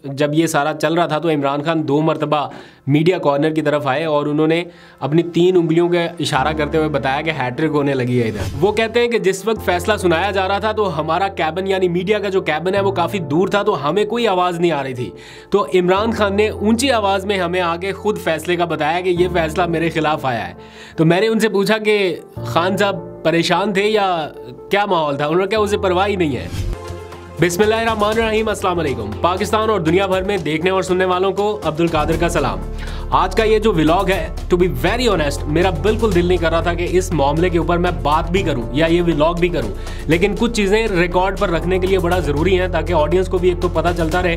जब ये सारा चल रहा था तो इमरान खान 2 मरतबा मीडिया कॉर्नर की तरफ आए और उन्होंने अपनी 3 उंगलियों का इशारा करते हुए बताया कि हैट्रिक होने लगी है इधर। वो कहते हैं कि जिस वक्त फैसला सुनाया जा रहा था तो हमारा कैबिन यानी मीडिया का जो कैबिन है वो काफ़ी दूर था, तो हमें कोई आवाज़ नहीं आ रही थी। तो इमरान खान ने ऊंची आवाज़ में हमें आके खुद फैसले का बताया कि ये फैसला मेरे खिलाफ आया है। तो मैंने उनसे पूछा कि खान साहब परेशान थे या क्या माहौल था? उन्होंने कहा उसे परवाह ही नहीं है। बिस्मिल्लाहिर्रहमानिर्रहीम, अस्सलाम वालेकुम। पाकिस्तान और दुनिया भर में देखने और सुनने वालों को अब्दुल कादिर का सलाम। आज का ये जो व्लॉग है, टू बी वेरी ऑनेस्ट, मेरा बिल्कुल दिल नहीं कर रहा था कि इस मामले के ऊपर मैं बात भी करूं या ये व्लॉग भी करूं, लेकिन कुछ चीज़ें रिकॉर्ड पर रखने के लिए बड़ा ज़रूरी है ताकि ऑडियंस को भी एक तो पता चलता रहे,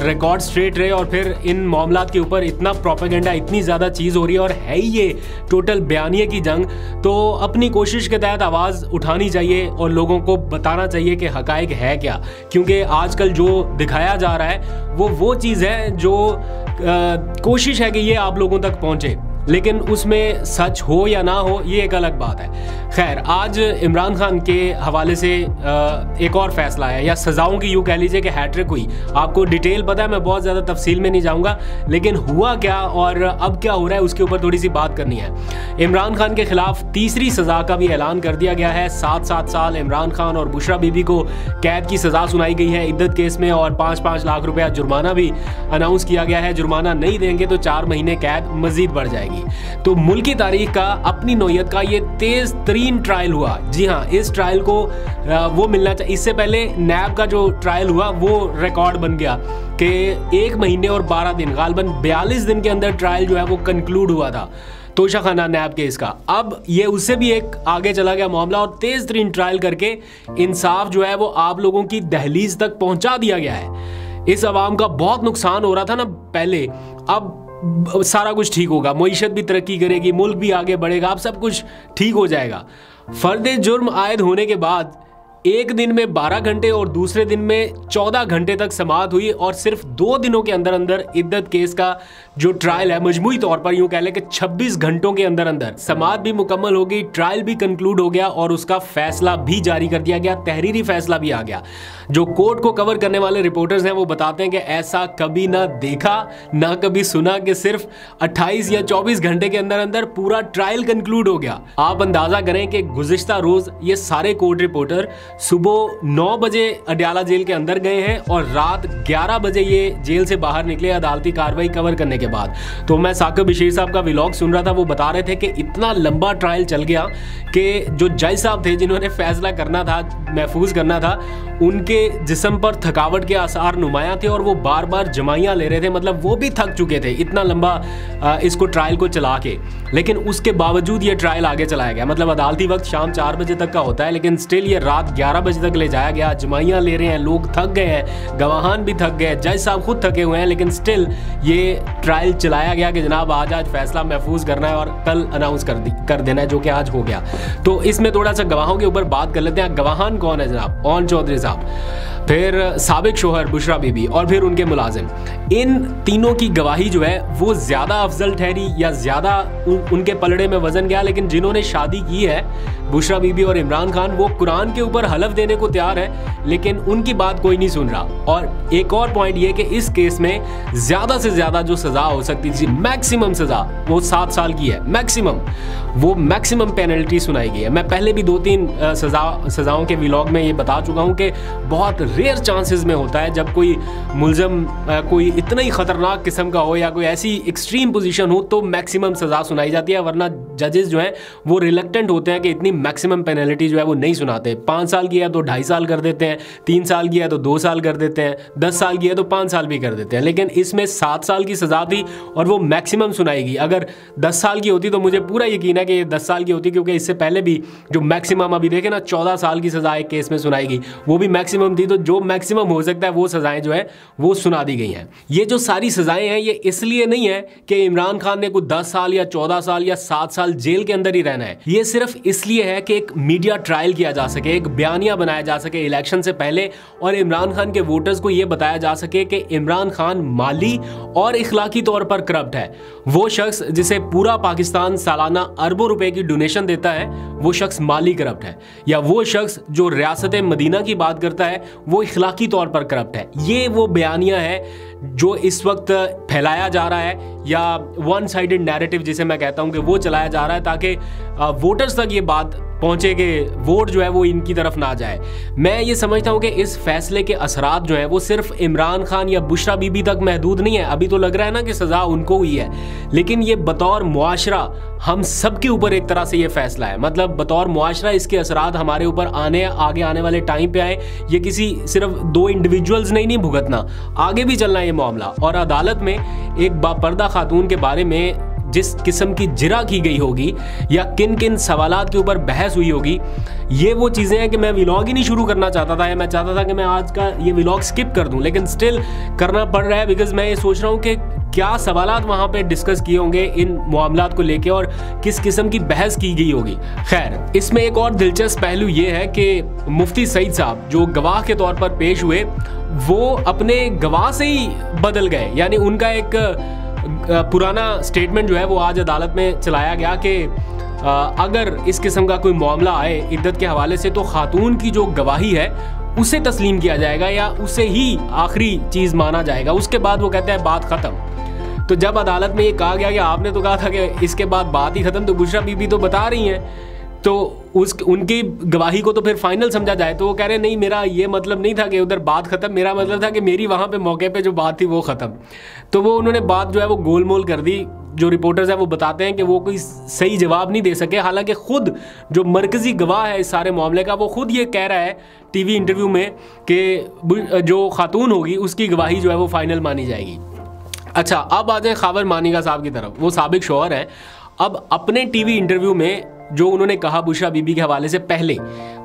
रिकॉर्ड स्ट्रेट रहे। और फिर इन मामलात के ऊपर इतना प्रोपेगेंडा, इतनी ज़्यादा चीज़ हो रही है और है ही ये टोटल बयानिए की जंग, तो अपनी कोशिश के तहत आवाज़ उठानी चाहिए और लोगों को बताना चाहिए कि हकायक है क्या। क्योंकि आजकल जो दिखाया जा रहा है वो चीज़ है जो कोशिश है कि ये आप लोगों तक पहुंचे, लेकिन उसमें सच हो या ना हो ये एक अलग बात है। खैर, आज इमरान खान के हवाले से एक और फैसला है, या सज़ाओं की यूँ कह लीजिए कि हैट्रिक हुई। आपको डिटेल पता है, मैं बहुत ज़्यादा तफसील में नहीं जाऊँगा, लेकिन हुआ क्या और अब क्या हो रहा है उसके ऊपर थोड़ी सी बात करनी है। इमरान खान के खिलाफ तीसरी सज़ा का भी ऐलान कर दिया गया है। 7-7 साल इमरान खान और बुशरा बीबी को कैद की सज़ा सुनाई गई है इद्दत केस में, और 5-5 लाख रुपया जुर्माना भी अनाउंस किया गया है। जुर्माना नहीं देंगे तो 4 महीने कैद मजीद बढ़ जाएगी। तो मुल्की तारीख का अपनी नौयत का ये तेज तरीन ट्रायल हुआ। जी हाँ, इस ट्रायल को वो मिलना चाहिए। इससे पहले नैब का जो ट्रायल हुआ वो रिकॉर्ड बन गया कि 1 महीने और 12 दिन, गालबन 42 दिन के अंदर ट्रायल जो है वो कंक्लूड हुआ था तोशाखाना नैब केस का। अब ये उससे भी एक आगे चला गया मामला और तेज तरीन ट्रायल करके इंसाफ जो है वो आप लोगों की दहलीज तक पहुंचा दिया गया है। इस अवाम का बहुत नुकसान हो रहा था ना पहले, अब सारा कुछ ठीक होगा, मईशत भी तरक्की करेगी, मुल्क भी आगे बढ़ेगा, अब सब कुछ ठीक हो जाएगा। फर्द जुर्म आयद होने के बाद एक दिन में 12 घंटे और दूसरे दिन में 14 घंटे तक समाअत हुई, और सिर्फ 2 दिनों के अंदर अंदर इद्दत केस का जो ट्रायल है मजमूई तौर पर यूं कह लें कि 26 घंटों के अंदर अंदर समाअत भी मुकम्मल हो गई, ट्रायल भी कंक्लूड हो गया और उसका फैसला भी जारी कर दिया गया, तहरीरी फैसला भी आ गया। जो कोर्ट को कवर करने वाले रिपोर्टर्स हैं वो बताते हैं कि ऐसा कभी ना देखा ना कभी सुना कि सिर्फ 28 या 24 घंटे के अंदर अंदर पूरा ट्रायल कंक्लूड हो गया। आप अंदाजा करें कि गुज़िश्ता रोज ये सारे कोर्ट रिपोर्टर सुबह 9 बजे अडयाला जेल के अंदर गए हैं और रात 11 बजे ये जेल से बाहर निकले अदालती कार्रवाई कवर करने के बाद। तो मैं साकिब बशीर साहब का व्लॉग सुन रहा था, वो बता रहे थे कि इतना लंबा ट्रायल चल गया कि जो जज साहब थे जिन्होंने फैसला करना था, महफूज करना था, उनके जिस्म पर थकावट के आसार नुमाया थे और वो बार बार जमाइयाँ ले रहे थे, मतलब वो भी थक चुके थे इतना लंबा इसको ट्रायल को चला के। लेकिन उसके बावजूद ये ट्रायल आगे चलाया गया, मतलब अदालती वक्त शाम 4 बजे तक का होता है, लेकिन स्टिल ये रात 11 बजे तक ले जाया गया। जमाइयाँ ले रहे हैं, लोग थक गए हैं, गवाहान भी थक गए, जज साहब खुद थके हुए हैं, लेकिन स्टिल ये ट्रायल चलाया गया कि जनाब आज फैसला महफूज करना है और कल अनाउंस कर देना है, जो कि आज हो गया। तो इसमें थोड़ा सा गवाहों के ऊपर बात कर लेते हैं। गवाहान कौन है जनाब? ओन चौधरी साहब, फिर साबिक शोहर बुशरा बीबी और फिर उनके मुलाजिम। इन तीनों की गवाही जो है वो ज़्यादा अफजल ठहरी या ज़्यादा उनके पलड़े में वजन गया, लेकिन जिन्होंने शादी की है बुशरा बीबी और इमरान खान, वो कुरान के ऊपर हलफ देने को तैयार है, लेकिन उनकी बात कोई नहीं सुन रहा। और एक और पॉइंट ये कि इस केस में ज़्यादा से ज़्यादा जो सज़ा हो सकती थी, मैक्सिमम सज़ा वो 7 साल की है, मैक्सिमम, वो मैक्सिमम पेनल्टी सुनाई गई है। मैं पहले भी 2-3 सज़ाओं के व्लॉग में ये बता चुका हूँ कि बहुत रेयर चांसेस में होता है जब कोई मुलजम कोई इतना ही ख़तरनाक किस्म का हो या कोई ऐसी एक्सट्रीम पोजीशन हो तो मैक्सिमम सज़ा सुनाई जाती है, वरना जजेस जो हैं वो रिलक्टेंट होते हैं कि इतनी मैक्सिमम पेनल्टी जो है वो नहीं सुनाते। 5 साल की है तो 2.5 साल कर देते हैं, 3 साल की है तो 2 साल कर देते हैं, 10 साल की है तो 5 साल भी कर देते हैं, लेकिन इसमें 7 साल की सज़ा थी और वो मैक्सिमम सुनाएगी। अगर 10 साल की होती तो मुझे पूरा यकीन है कि ये 10 साल की होती, क्योंकि इससे पहले भी जो मैक्सिमम अभी देखे ना 14 साल की सज़ा एक केस में सुनाएगी, वो भी मैक्सिमम थी। तो जो मैक्सिमम हो सकता है वो सज़ाएं जो है वो सुना दी गई हैं। ये जो सारी सज़ाएं हैं ये इसलिए नहीं है कि इमरान खान ने कुछ 10 साल या 14 साल या 7 साल जेल के अंदर ही रहना है, ये सिर्फ इसलिए है कि एक मीडिया ट्रायल किया जा सके, एक बयानिया बनाया जा सके इलेक्शन से पहले, और इमरान खान के वोटर्स को यह बताया जा सके कि इमरान खान माली और इखलाकी तौर पर करप्ट है। वो शख्स जिसे पूरा पाकिस्तान सालाना अरबों रुपए की डोनेशन देता है वो शख्स माली करप्ट है, या वो शख्स जो रियासत मदीना की बात करता है वो इखलाकी तौर पर करप्ट है। ये वो बयानिया है जो इस वक्त फैलाया जा रहा है या वन साइडेड नैरेटिव जिसे मैं कहता हूं कि वो चलाया जा रहा है ताकि वोटर्स तक ये बात पहुंचे कि वोट जो है वो इनकी तरफ ना जाए। मैं ये समझता हूं कि इस फैसले के असरात जो हैं वो सिर्फ इमरान खान या बुशरा बीबी तक महदूद नहीं है। अभी तो लग रहा है ना कि सज़ा उनको हुई है, लेकिन ये बतौर मुआशरा हम सब के ऊपर एक तरह से ये फैसला है। मतलब बतौर मुआशरा इसके असरात हमारे ऊपर आगे आने वाले टाइम पे आए। ये किसी सिर्फ 2 इंडिविजुअल्स नहीं भुगतना, आगे भी चलना ये मामला। और अदालत में एक बापर्दा खातून के बारे में जिस किस्म की जिरा की गई होगी या किन किन सवालात के ऊपर बहस हुई होगी, ये वो चीज़ें हैं कि मैं व्लॉग ही नहीं शुरू करना चाहता था। मैं चाहता था कि मैं आज का ये व्लॉग स्किप कर दूं, लेकिन स्टिल करना पड़ रहा है बिकॉज मैं ये सोच रहा हूँ कि क्या सवालात वहाँ पे डिस्कस किए होंगे इन मामलात को लेके और किस किस्म की बहस की गई होगी। खैर, इसमें एक और दिलचस्प पहलू ये है कि मुफ्ती सईद साहब जो गवाह के तौर पर पेश हुए वो अपने गवाह से ही बदल गए। यानी उनका एक पुराना स्टेटमेंट जो है वो आज अदालत में चलाया गया कि अगर इस किस्म का कोई मामला आए इद्दत के हवाले से तो खातून की जो गवाही है उसे तस्लीम किया जाएगा या उसे ही आखिरी चीज़ माना जाएगा। उसके बाद वो कहते हैं बात ख़त्म। तो जब अदालत में ये कहा गया कि आपने तो कहा था कि इसके बाद बात ही ख़त्म, तो बुशरा बीबी तो बता रही हैं तो उनकी गवाही को तो फिर फाइनल समझा जाए। तो वो कह रहे नहीं, मेरा ये मतलब नहीं था कि उधर बात ख़त्म, मेरा मतलब था कि मेरी वहाँ पे मौके पे जो बात थी वो ख़त्म। तो वो उन्होंने बात जो है वो गोलमोल कर दी। जो रिपोर्टर्स हैं वो बताते हैं कि वो कोई सही जवाब नहीं दे सके, हालांकि खुद जो मरकज़ी गवाह है इस सारे मामले का वो खुद ये कह रहा है टीवी इंटरव्यू में कि जो खातून होगी उसकी गवाही जो है वो फाइनल मानी जाएगी। अच्छा, अब आ जाए खावर मानिका साहब की तरफ। वो साबिक शौहर हैं। अब अपने टीवी इंटरव्यू में जो उन्होंने कहा बुशरा बीबी के हवाले से पहले,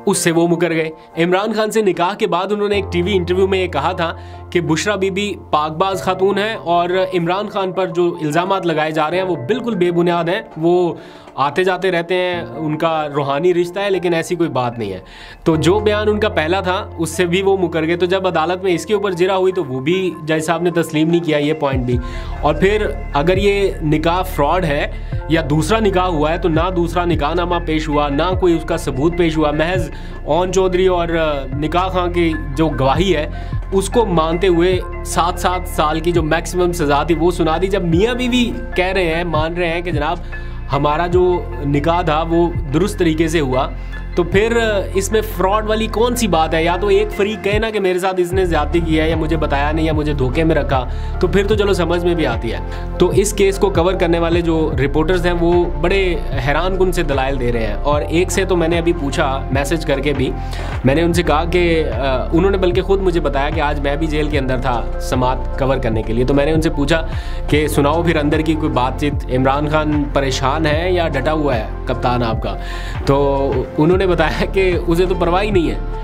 उससे वो मुकर गए। इमरान खान से निकाह के बाद उन्होंने एक टीवी इंटरव्यू में ये कहा था कि बुशरा बीबी पाकबाज खातून है और इमरान खान पर जो इल्ज़ामात लगाए जा रहे हैं वो बिल्कुल बेबुनियाद हैं। वो आते जाते रहते हैं, उनका रूहानी रिश्ता है, लेकिन ऐसी कोई बात नहीं है। तो जो बयान उनका पहला था उससे भी वो मुकर गए। तो जब अदालत में इसके ऊपर जिरा हुई तो वो भी जज साहब ने तस्लीम नहीं किया ये पॉइंट भी। और फिर अगर ये निकाह फ्रॉड है या दूसरा निकाह हुआ है तो ना दूसरा निकाहनामा पेश हुआ, ना कोई उसका सबूत पेश हुआ। महज ओन चौधरी और निकाह खां की जो गवाही है उसको मानते हुए 7 साल की जो मैक्सिमम सज़ा थी वो सुना दी। जब मियाँ बीवी कह रहे हैं, मान रहे हैं कि जनाब हमारा जो निकाह था वो दुरुस्त तरीके से हुआ, तो फिर इसमें फ्रॉड वाली कौन सी बात है? या तो एक फरीक कहे ना कि मेरे साथ इसने ज़्यादती की है या मुझे बताया नहीं या मुझे धोखे में रखा, तो फिर तो चलो समझ में भी आती है। तो इस केस को कवर करने वाले जो रिपोर्टर्स हैं वो बड़े हैरान कुन से दलाइल दे रहे हैं। और एक से तो मैंने अभी पूछा मैसेज करके भी, मैंने उनसे कहा कि उन्होंने बल्कि ख़ुद मुझे बताया कि आज मैं भी जेल के अंदर था समात कवर करने के लिए। तो मैंने उनसे पूछा कि सुनाओ फिर अंदर की कोई बातचीत, इमरान खान परेशान है या डटा हुआ है कप्तान आपका? तो उन्होंने बताया कि उसे तो परवाह ही नहीं है।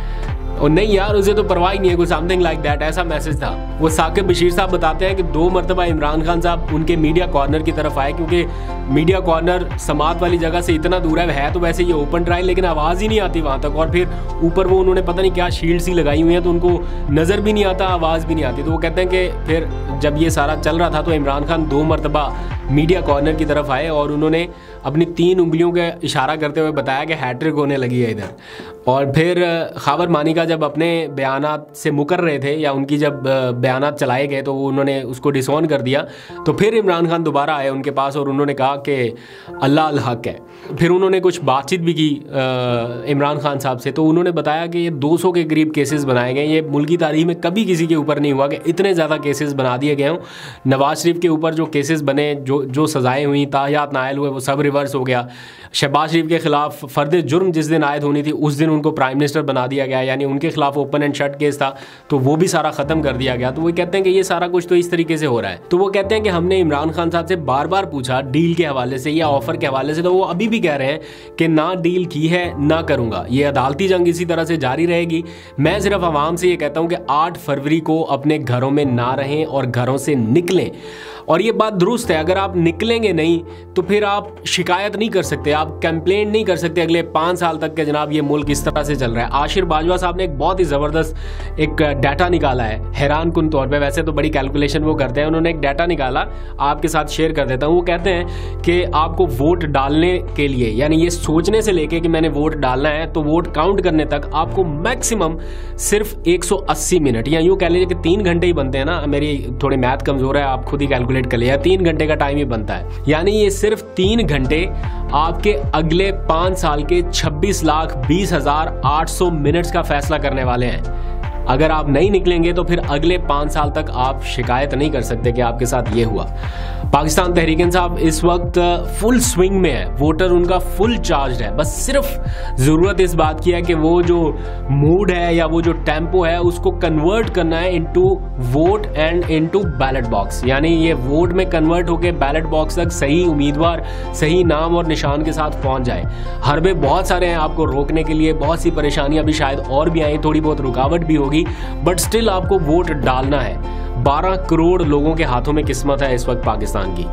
और नहीं यार, उसे तो परवाह ही नहीं है, कोई समथिंग लाइक दैट, ऐसा मैसेज था। वो साकिब बशीर साहब बताते हैं कि 2 मरतबा इमरान खान साहब उनके मीडिया कॉर्नर की तरफ आए, क्योंकि मीडिया कॉर्नर समात वाली जगह से इतना दूर है तो वैसे ये ओपन ट्रायल, लेकिन आवाज़ ही नहीं आती वहाँ तक। और फिर ऊपर वो उन्होंने पता नहीं क्या शील्ड सी लगाई हुई है तो उनको नज़र भी नहीं आता, आवाज़ भी नहीं आती। तो वो कहते हैं कि फिर जब ये सारा चल रहा था तो इमरान खान 2 मरतबा मीडिया कॉर्नर की तरफ आए और उन्होंने अपनी 3 उंगलियों का इशारा करते हुए बताया कि हैट्रिक होने लगी है इधर। और फिर खावर मानिका जब अपने बयानात से मुकर रहे थे या उनकी जब बयानात चलाए गए तो उन्होंने उसको डिसऑन कर दिया। तो फिर इमरान खान दोबारा आए उनके पास और उन्होंने कहा कि अल्लाह अल हक है। फिर उन्होंने कुछ बातचीत भी की इमरान खान साहब से। तो उन्होंने बताया कि ये 200 के करीब केसेस बनाए गए। ये मुल्क की तारीख में कभी किसी के ऊपर नहीं हुआ कि इतने ज़्यादा केसेस बना दिए गए हों। नवाज शरीफ के ऊपर जो केसेस बने, जो सज़ाएँ हुई, ताहियात नायल हुए, वो सब रिवर्स हो गया। शहबाज शरीफ के खिलाफ फ़र्द जुर्म जिस दिन आयद होनी थी उस दिन उनको प्राइम मिनिस्टर बना दिया गया, यानी उनके खिलाफ ओपन एंड शट केस था तो वो भी सारा ख़त्म कर दिया गया। तो वो कहते हैं कि ये सारा कुछ तो इस तरीके से हो रहा है। तो वो कहते हैं कि हमने इमरान खान साहब से बार बार पूछा डील के हवाले से या ऑफ़र के हवाले से, तो वो अभी भी कह रहे हैं कि ना डील की है ना करूँगा। ये अदालती जंग इसी तरह से जारी रहेगी। मैं सिर्फ आवाम से ये कहता हूँ कि 8 फरवरी को अपने घरों में ना रहें और घरों से निकलें और ये बात दुरुस्त है, अगर आप निकलेंगे नहीं तो फिर आप शिकायत नहीं कर सकते, आप कंप्लेंट नहीं कर सकते अगले 5 साल तक के जनाब ये मुल्क इस तरह से चल रहा है। आशिर बाजवा साहब ने एक बहुत ही ज़बरदस्त एक डाटा निकाला है, हैरान कुन तौर पे, वैसे तो बड़ी कैलकुलेशन वो करते हैं, उन्होंने एक डाटा निकाला, आपके साथ शेयर कर देता हूँ। वो कहते हैं कि आपको वोट डालने के लिए, यानी ये सोचने से लेके कि मैंने वोट डालना है तो वोट काउंट करने तक आपको मैक्सिमम सिर्फ 180 मिनट, या यूँ कह लीजिए कि 3 घंटे ही बनते हैं ना, मेरी थोड़ी मैथ कमज़ोर है, आप खुद ही कैलकुलेट कर लिया, 3 घंटे का टाइम ही बनता है। यानी ये सिर्फ 3 घंटे आपके अगले 5 साल के 26,20,800 मिनट्स का फैसला करने वाले हैं। अगर आप नहीं निकलेंगे तो फिर अगले 5 साल तक आप शिकायत नहीं कर सकते कि आपके साथ ये हुआ। पाकिस्तान तहरीक इंसाफ इस वक्त फुल स्विंग में है, वोटर उनका फुल चार्ज है, बस सिर्फ ज़रूरत इस बात की है कि वो जो मूड है या वो जो टेम्पो है उसको कन्वर्ट करना है into vote and into ballot box, यानी ये वोट में कन्वर्ट होकर बैलेट बॉक्स तक सही उम्मीदवार सही नाम और निशान के साथ पहुंच जाए। हरबे बहुत सारे हैं आपको रोकने के लिए, बहुत सी परेशानियां भी शायद और भी आई, थोड़ी बहुत रुकावट भी होगी, बट स्टिल आपको वोट डालना है। 12 करोड़ लोगों के हाथों में किस्मत है इस वक्त पाकिस्तान की,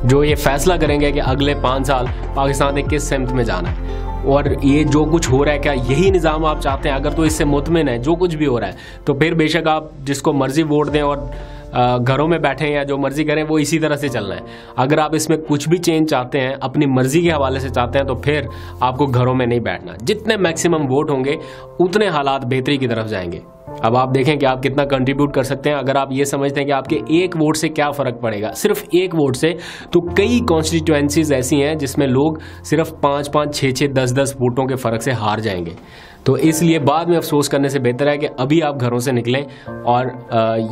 जो ये फैसला करेंगे कि अगले 5 साल पाकिस्तान ने किस सिमत में जाना है। और ये जो कुछ हो रहा है, क्या यही निज़ाम आप चाहते हैं? अगर तो इससे मुतमिन है जो कुछ भी हो रहा है तो फिर बेशक आप जिसको मर्जी वोट दें और घरों में बैठे या जो मर्जी करें, वो इसी तरह से चलना है। अगर आप इसमें कुछ भी चेंज चाहते हैं, अपनी मर्जी के हवाले से चाहते हैं, तो फिर आपको घरों में नहीं बैठना। जितने मैक्सिमम वोट होंगे उतने हालात बेहतरी की तरफ जाएंगे। अब आप देखें कि आप कितना कंट्रीब्यूट कर सकते हैं। अगर आप ये समझते हैं कि आपके एक वोट से क्या फ़र्क पड़ेगा, सिर्फ एक वोट से, तो कई कॉन्स्टिट्यूएंसीज ऐसी हैं जिसमें लोग सिर्फ 5-5, 6-6, 10-10 वोटों के फ़र्क से हार जाएंगे। तो इसलिए बाद में अफसोस करने से बेहतर है कि अभी आप घरों से निकलें और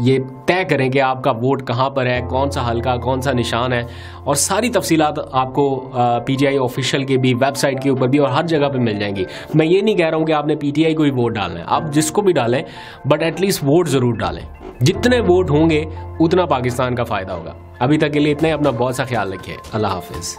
ये तय करें कि आपका वोट कहाँ पर है, कौन सा हल्का, कौन सा निशान है, और सारी तफसीलात आपको PTI ऑफिशियल के भी वेबसाइट के ऊपर भी और हर जगह पे मिल जाएंगी। मैं ये नहीं कह रहा हूँ कि आपने PTI को ही वोट डालना है, आप जिसको भी डालें, बट एटलीस्ट वोट ज़रूर डालें। जितने वोट होंगे उतना पाकिस्तान का फ़ायदा होगा। अभी तक के लिए इतना ही, अपना बहुत सा ख्याल रखिए। अल्लाह हाफिज़।